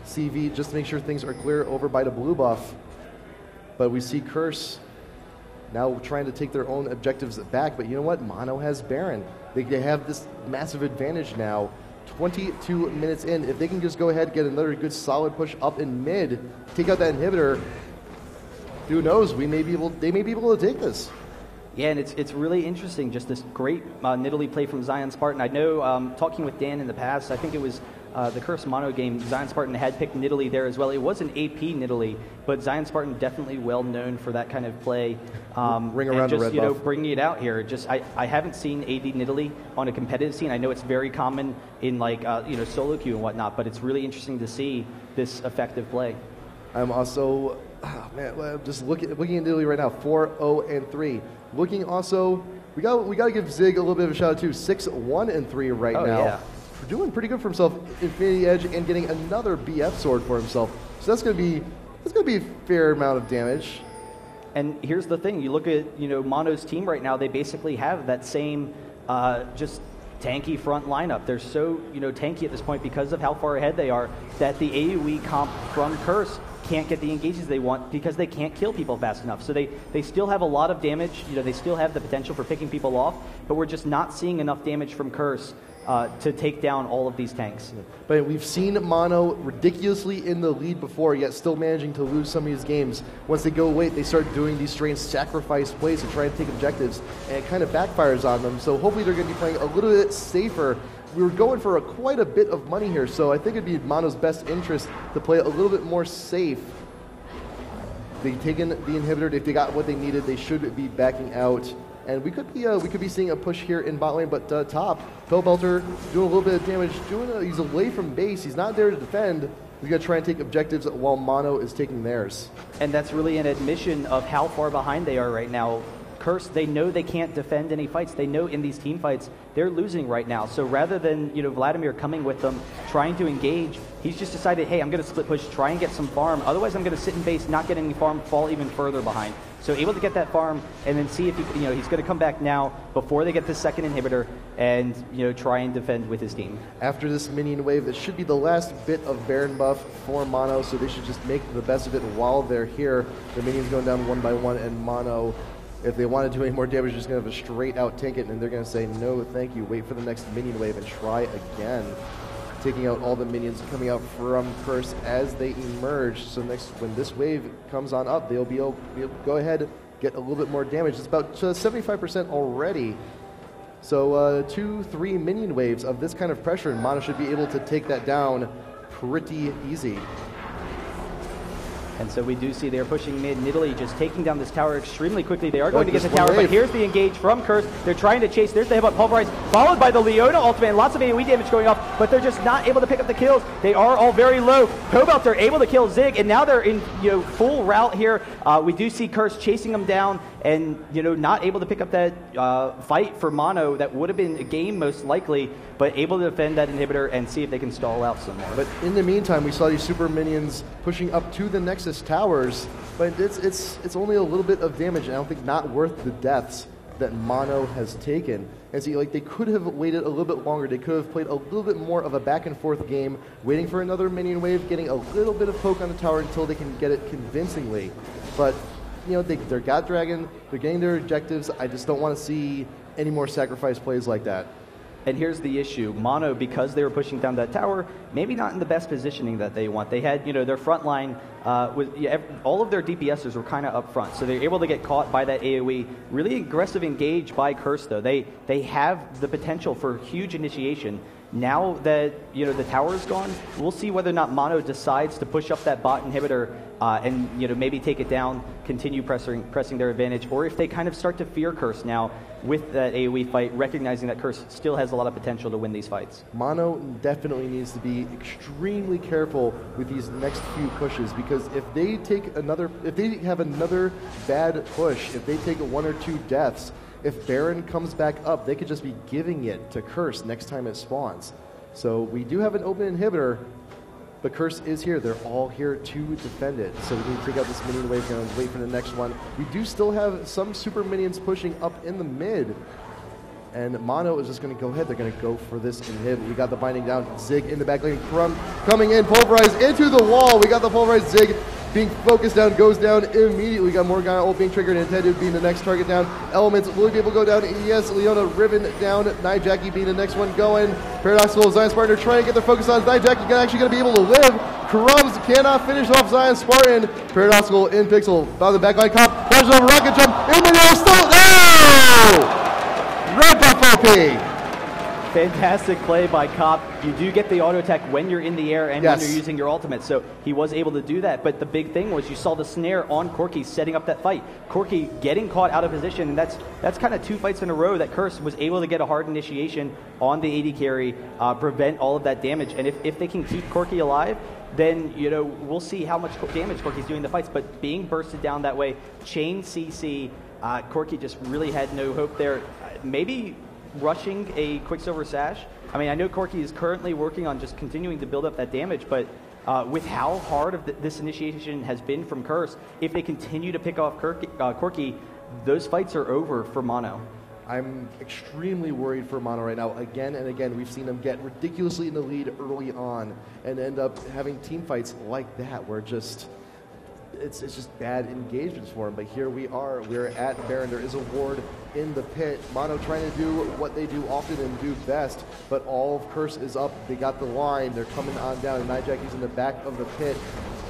CV just to make sure things are clear over by the blue buff. But we see Curse now trying to take their own objectives back, but you know what? Mono has Baron. They have this massive advantage now 22 minutes in. If they can just go ahead and get another good solid push up in mid, take out that inhibitor, who knows? They may be able to take this. Yeah, and it's really interesting, just this great Nidalee play from Zion Spartan. I know, talking with Dan in the past, I think it was the Curse Mono game, Zion Spartan had picked Nidalee there as well. It was an AP Nidalee, but Zion Spartan definitely well known for that kind of play. Ring around and just, the red buff. bringing it out here. Just I haven't seen AD Nidalee on a competitive scene. I know it's very common in like solo queue and whatnot, but it's really interesting to see this effective play. I'm also, I'm just looking at Nidalee right now, 4-0-3. Looking also, we got to give Zig a little bit of a shout out too. 6-1-3 right now. Yeah. Doing pretty good for himself. Infinity Edge and getting another BF sword for himself. So that's gonna be a fair amount of damage. And here's the thing: you look at Mono's team right now. They basically have that same just tanky front lineup. They're so tanky at this point because of how far ahead they are that the AoE comp from Curse can't get the engages they want because they can't kill people fast enough. So they still have a lot of damage. They still have the potential for picking people off, but we're just not seeing enough damage from Curse to take down all of these tanks. But we've seen Mono ridiculously in the lead before, yet still managing to lose some of these games. Once they go late, they start doing these strange sacrifice plays to try and take objectives, and it kind of backfires on them. So hopefully they're going to be playing a little bit safer. We were going for quite a bit of money here, so I think it'd be Mono's best interest to play a little bit more safe. They've taken the inhibitor. If they got what they needed, they should be backing out. And we could be seeing a push here in bot lane, but top, Pillbelter doing a little bit of damage. He's away from base. He's not there to defend. We got to try and take objectives while Mono is taking theirs. And that's really an admission of how far behind they are right now. Curse, they know they can't defend any fights. They know in these team fights, they're losing right now. So rather than, Vladimir coming with them, trying to engage, he's just decided, hey, I'm going to split push, try and get some farm. Otherwise, I'm going to sit in base, not get any farm, fall even further behind. So able to get that farm and then see if he's going to come back now before they get the second inhibitor and, try and defend with his team. After this minion wave, this should be the last bit of Baron buff for Mono, so they should just make the best of it while they're here. The minions going down one by one, and Mono, if they want to do any more damage, just going to have a straight out tank it, and they're going to say, no, thank you, wait for the next minion wave and try again. Taking out all the minions coming out from Curse as they emerge. So when this wave comes on up, they'll be able to go ahead, get a little bit more damage. It's about 75% already. So 2-3 minion waves of this kind of pressure, and Mono should be able to take that down pretty easy. And so we do see they're pushing mid. Nidalee just taking down this tower extremely quickly. They are going to get the tower, but here's the engage from Curse. They're trying to chase. There's the headbutt pulverize, followed by the Leona ultimate, and lots of AoE damage going off, but they're just not able to pick up the kills. They are all very low. Cobalt are able to kill Zig, and now they're in full route here. We do see Curse chasing them down, and not able to pick up that fight for Mono. That would have been a game most likely, but able to defend that inhibitor and see if they can stall out some more. But in the meantime, we saw these super minions pushing up to the Nexus towers, but it's only a little bit of damage, and I don't think not worth the deaths that Mono has taken. And see, they could have waited a little bit longer. They could have played a little bit more of a back and forth game, waiting for another minion wave, getting a little bit of poke on the tower until they can get it convincingly. But they're God Dragon, they're getting their objectives. I just don't want to see any more sacrifice plays like that. And here's the issue. Mono, because they were pushing down that tower, maybe not in the best positioning that they want. They had, their front line, all of their DPSers were kind of up front, so they're able to get caught by that AoE. Really aggressive engage by Curse, though. They have the potential for huge initiation. Now that, the tower is gone, we'll see whether or not Mono decides to push up that bot inhibitor and, maybe take it down, continue pressing their advantage, or if they kind of start to fear Curse now with that AoE fight, recognizing that Curse still has a lot of potential to win these fights. Mono definitely needs to be extremely careful with these next few pushes, because if they have another bad push, if they take 1 or 2 deaths, if Baron comes back up, they could just be giving it to Curse next time it spawns. So we do have an open inhibitor, but Curse is here. They're all here to defend it. So we need to take out this minion wave and wait for the next one. We do still have some super minions pushing up in the mid. And Mono is just going to go ahead. They're going to go for this inhib. We got the binding down. Zig in the back lane. Coming in. Pulverized into the wall. We got the pulverized Zig. being focused down, goes down immediately. We got Morgana ult being triggered, intended being the next target down. Elements will be able to go down. Yes, Leona Riven down. Nijaki being the next one going. Paradoxical Zion Spartan are trying to get their focus on Nijaki, actually going to be able to live. Crumbs cannot finish off Zion Spartan. Paradoxical in Pixel. By the backline cop. Flashes over rocket jump. In the air still. No! Red buff OP. Fantastic play by Cop. You do get the auto attack when you're in the air and when you're using your ultimate, so he was able to do that. But the big thing was you saw the snare on Corki setting up that fight. Corki getting caught out of position, and that's kind of 2 fights in a row that Curse was able to get a hard initiation on the AD carry, prevent all of that damage. And if they can keep Corki alive, then we'll see how much damage Corki's doing in the fights. But being bursted down that way, chain CC, Corki just really had no hope there. Maybe rushing a Quicksilver Sash. I mean, I know Corki is currently working on just continuing to build up that damage, but with how hard this initiation has been from Curse, if they continue to pick off Corki, those fights are over for Mono. I'm extremely worried for Mono right now. Again and again, we've seen them get ridiculously in the lead early on and end up having team fights like that where it's just bad engagements for him. But here we're at Baron. There is a ward in the pit. Mono trying to do what they do often and do best, but all of Curse is up. They got the line. They're coming on down. And Nijaki's in the back of the pit,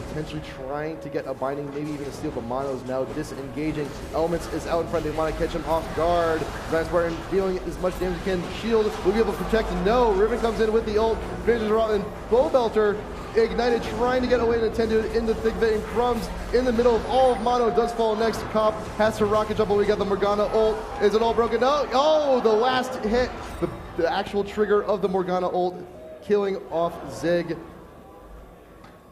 potentially trying to get a binding, maybe even a steal, but Mono's now disengaging. Elements is out in front. They want to catch him off guard. Zion Spartan dealing as much damage as he can. Shield will be able to protect. No, Riven comes in with the ult. Finishes her off, and Bowbelter ignited, trying to get away, and Nintendo in the thick of it, and Crumbs in the middle of all of Mono does fall next. Cop has to rocket jump, but we got the Morgana ult. Is it all broken? No! Oh, the last hit, the actual trigger of the Morgana ult, killing off Zig.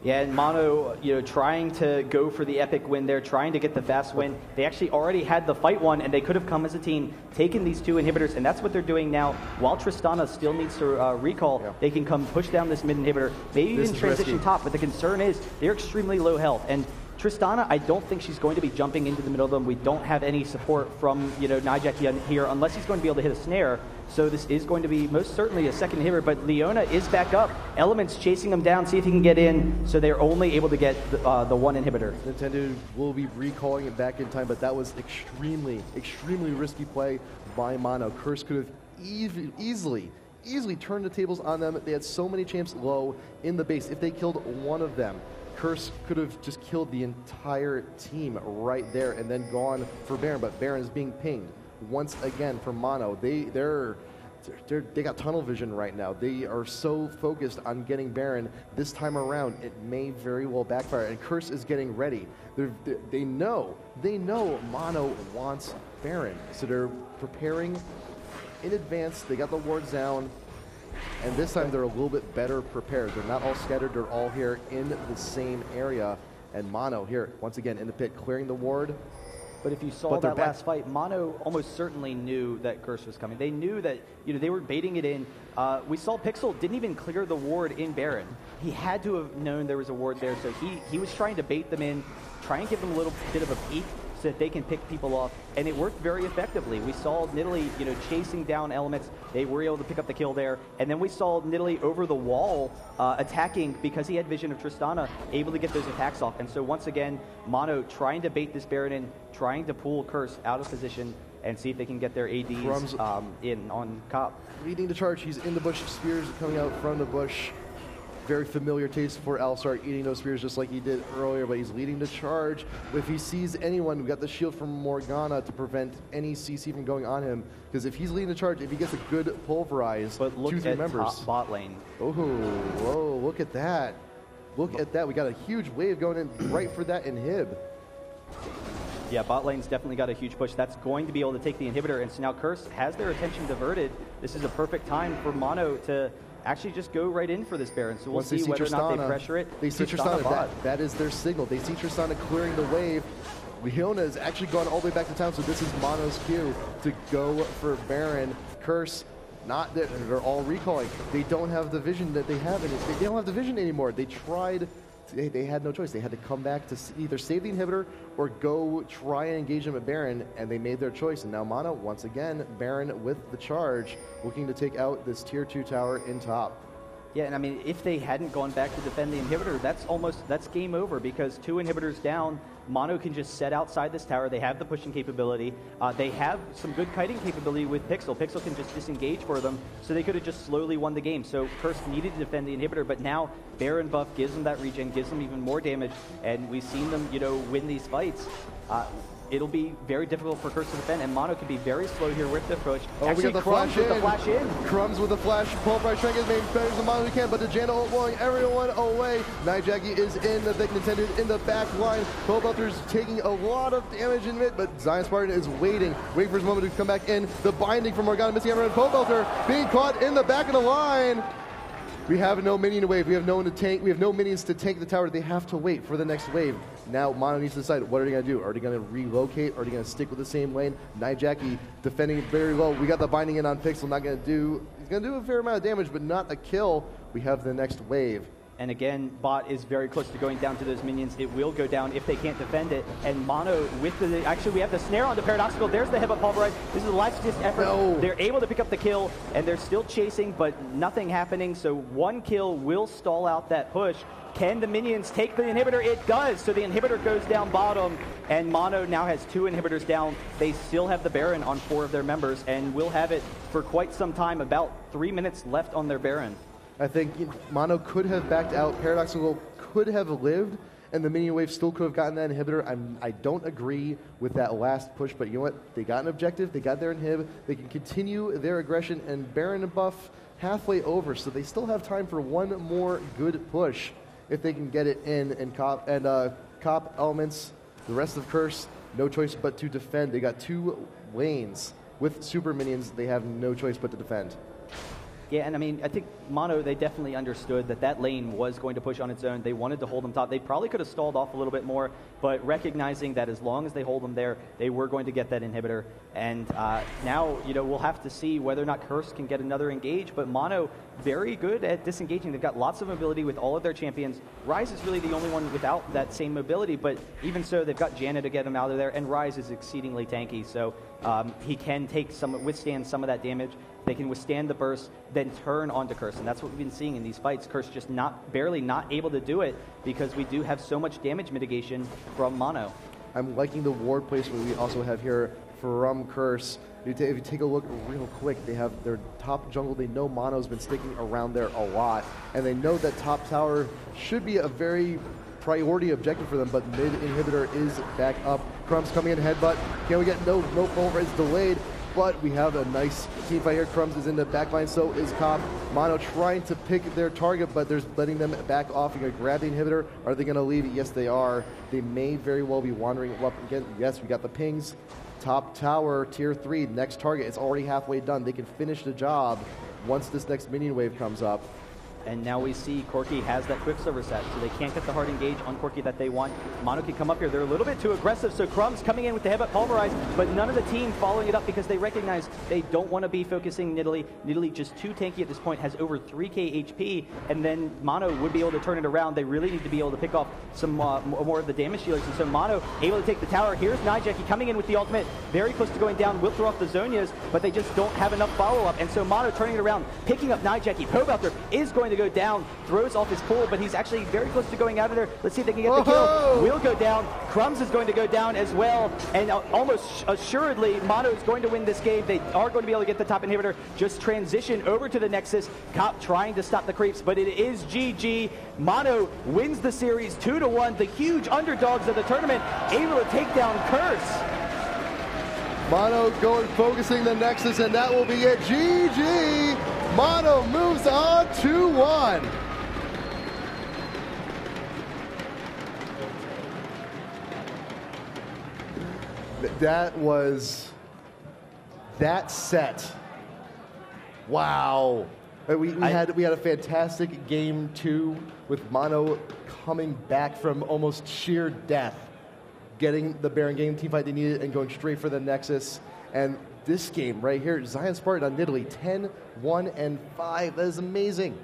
Yeah, and Mono, trying to go for the epic win there, trying to get the fast win. They actually already had the fight won, and they could have come as a team, taken these 2 inhibitors, and that's what they're doing now. While Tristana still needs to recall, they can come push down this mid inhibitor, maybe even transition risky. Top, but the concern is they're extremely low health. And Tristana, I don't think she's going to be jumping into the middle of them. We don't have any support from, Nijaki here, unless he's going to be able to hit a snare. So this is going to be most certainly a second inhibitor, but Leona is back up. Elements chasing him down, see if he can get in, so they're only able to get the 1 inhibitor. Nintendo will be recalling it back in time, but that was extremely, extremely risky play by Mono. Curse could have easily turned the tables on them. They had so many champs low in the base. If they killed one of them, Curse could have just killed the entire team right there and then gone for Baron, but Baron is being pinged once again from Mono. They got tunnel vision right now. They are so focused on getting Baron this time around. It may very well backfire, and Curse is getting ready. They know Mono wants Baron, so they're preparing in advance. They got the wards down. And this time they're a little bit better prepared. They're not all scattered. They're all here in the same area. And Mono here, once again, in the pit, clearing the ward. But if you saw that last fight, Mono almost certainly knew that Curse was coming. They knew that they were baiting it in. We saw Pixel didn't even clear the ward in Baron. He had to have known there was a ward there, so he was trying to bait them in, try and give them a little bit of a peek so that they can pick people off, and it worked very effectively. We saw Nidalee, chasing down Elements. They were able to pick up the kill there, and then we saw Nidalee over the wall attacking because he had vision of Tristana, able to get those attacks off. And so once again, Mono trying to bait this Baron in, trying to pull Curse out of position and see if they can get their ADs in on Cop. Leading the charge, he's in the bush. Spears coming out from the bush. Very familiar taste for Alistar, eating those spears just like he did earlier, but he's leading the charge. If he sees anyone, we got the shield from Morgana to prevent any CC from going on him, because if he's leading the charge, if he gets a good pulverize, but look 2-3 at members. Top bot lane. Oh, whoa, look at that. Look at that. We got a huge wave going in right for that inhib. Yeah, bot lane's definitely got a huge push. That's going to be able to take the inhibitor, and so now Curse has their attention diverted. This is a perfect time for Mono to actually just go right in for this Baron. So we'll see whether or not they pressure it. They see Tristana. That is their signal. They see Tristana clearing the wave. Leona has actually gone all the way back to town, so this is Mono's cue to go for Baron. Curse, not that they're all recalling. They don't have the vision that they have. They don't have the vision anymore. They tried. They had no choice. They had to come back to either save the inhibitor or go try and engage them at Baron, and they made their choice. And now Mono, once again, Baron with the charge, looking to take out this tier 2 tower in top. Yeah, and I mean, if they hadn't gone back to defend the inhibitor, that's game over, because 2 inhibitors down, Mono can just set outside this tower. They have the pushing capability. They have some good kiting capability with Pixel. Pixel can just disengage for them, so they could have just slowly won the game. So Curse needed to defend the inhibitor, but now Baron buff gives them that regen, gives them even more damage, and we've seen them, win these fights. It'll be very difficult for Curse to defend, and Mono can be very slow here with the push. Oh, actually, we got the Crumbs with the flash flash in. Crumbs with the flash. Pulverize trying to get as many as Mono he can, but the Janna blowing everyone away. Nightjackie is in the thick, Nintendo in the back line. Pobelter's taking a lot of damage in it, but Zion Spartan is waiting for his moment to come back in. The binding from Morgana missing everyone. Pobelter being caught in the back of the line. We have no minion wave. We have no one to tank. We have no minions to tank the tower. They have to wait for the next wave. Now Mono needs to decide, what are they going to do? Are they going to relocate? Are they going to stick with the same lane? Nightjackie defending very low. We got the binding in on Pixel. He's going to do a fair amount of damage, but not a kill. We have the next wave. And again, bot is very close to going down to those minions. It will go down if they can't defend it. And Mono with the, actually we have the snare on the Paradoxical. There's the headbutt pulverize. This is a last-ditch effort. No. They're able to pick up the kill, and they're still chasing, but nothing happening. So 1 kill will stall out that push. Can the minions take the inhibitor? It does. So the inhibitor goes down bottom, and Mono now has 2 inhibitors down. They still have the Baron on 4 of their members, and will have it for quite some time, about 3 minutes left on their Baron. I think Mono could have backed out. Paradoxical could have lived, and the minion wave still could have gotten that inhibitor. I don't agree with that last push, but you know what? They got an objective. They got their inhib. They can continue their aggression, and Baron and buff halfway over, so they still have time for 1 more good push if they can get it in. And Cop elements, the rest of Curse, no choice but to defend. They got 2 lanes with super minions. They have no choice but to defend. Yeah, and I mean, I think Mono, they definitely understood that that lane was going to push on its own. They wanted to hold them top. They probably could have stalled off a little bit more, but recognizing that as long as they hold them there, they were going to get that inhibitor. And now, we'll have to see whether or not Curse can get another engage, but Mono, very good at disengaging. They've got lots of mobility with all of their champions. Rise is really the only one without that same mobility, but even so, they've got Janna to get him out of there, and Rise is exceedingly tanky, so he can withstand some of that damage. They can withstand the burst, then turn onto Curse, and that's what we've been seeing in these fights. Curse just barely not able to do it, because we do have so much damage mitigation from Mono. I'm liking the ward placement we also have here from Curse. If you take a look real quick, they have their top jungle. They know Mono's been sticking around there a lot, and they know that top tower should be a very priority objective for them, but mid inhibitor is back up. Crumbs coming in, headbutt. Can we get no over? It's delayed, but we have a nice team fight here. Crumbs is in the backline, so is Cop. Mono trying to pick their target, but they're letting them back off. You're going to grab the inhibitor. Are they going to leave it? Yes, they are. They may very well be wandering up again. Yes, we got the pings. Top tower, tier 3, next target. It's already halfway done. They can finish the job once this next minion wave comes up. And now we see Corki has that Quicksilver set, so they can't get the hard engage on Corki that they want. Mono can come up here. They're a little bit too aggressive, so Crumbs coming in with the headbutt pulverize, but none of the team following it up because they recognize they don't want to be focusing Nidalee. Nidalee just too tanky at this point, has over 3k HP, and then Mono would be able to turn it around. They really need to be able to pick off some more of the damage dealers, and so Mono able to take the tower. Here's Nightjackie coming in with the ultimate, very close to going down, will throw off the Zonias, but they just don't have enough follow-up, and so Mono turning it around, picking up Nightjackie. Pobelter is going to go down, throws off his pull, but he's actually very close to going out of there. Let's see if they can get the kill. Will go down. Crumbs is going to go down as well, and almost assuredly, Mono is going to win this game. They are going to be able to get the top inhibitor. Just transition over to the Nexus. Cop trying to stop the creeps, but it is GG. Mono wins the series 2-1. The huge underdogs of the tournament able to take down Curse. Mono focusing the Nexus, and that will be it. GG! Mono moves on 2-1. That set. Wow. We had a fantastic game 2 with Mono coming back from almost sheer death, getting the Baron game team fight they needed and going straight for the Nexus. And this game right here, Zion Spartan on Nidalee, 10-1-5. That is amazing.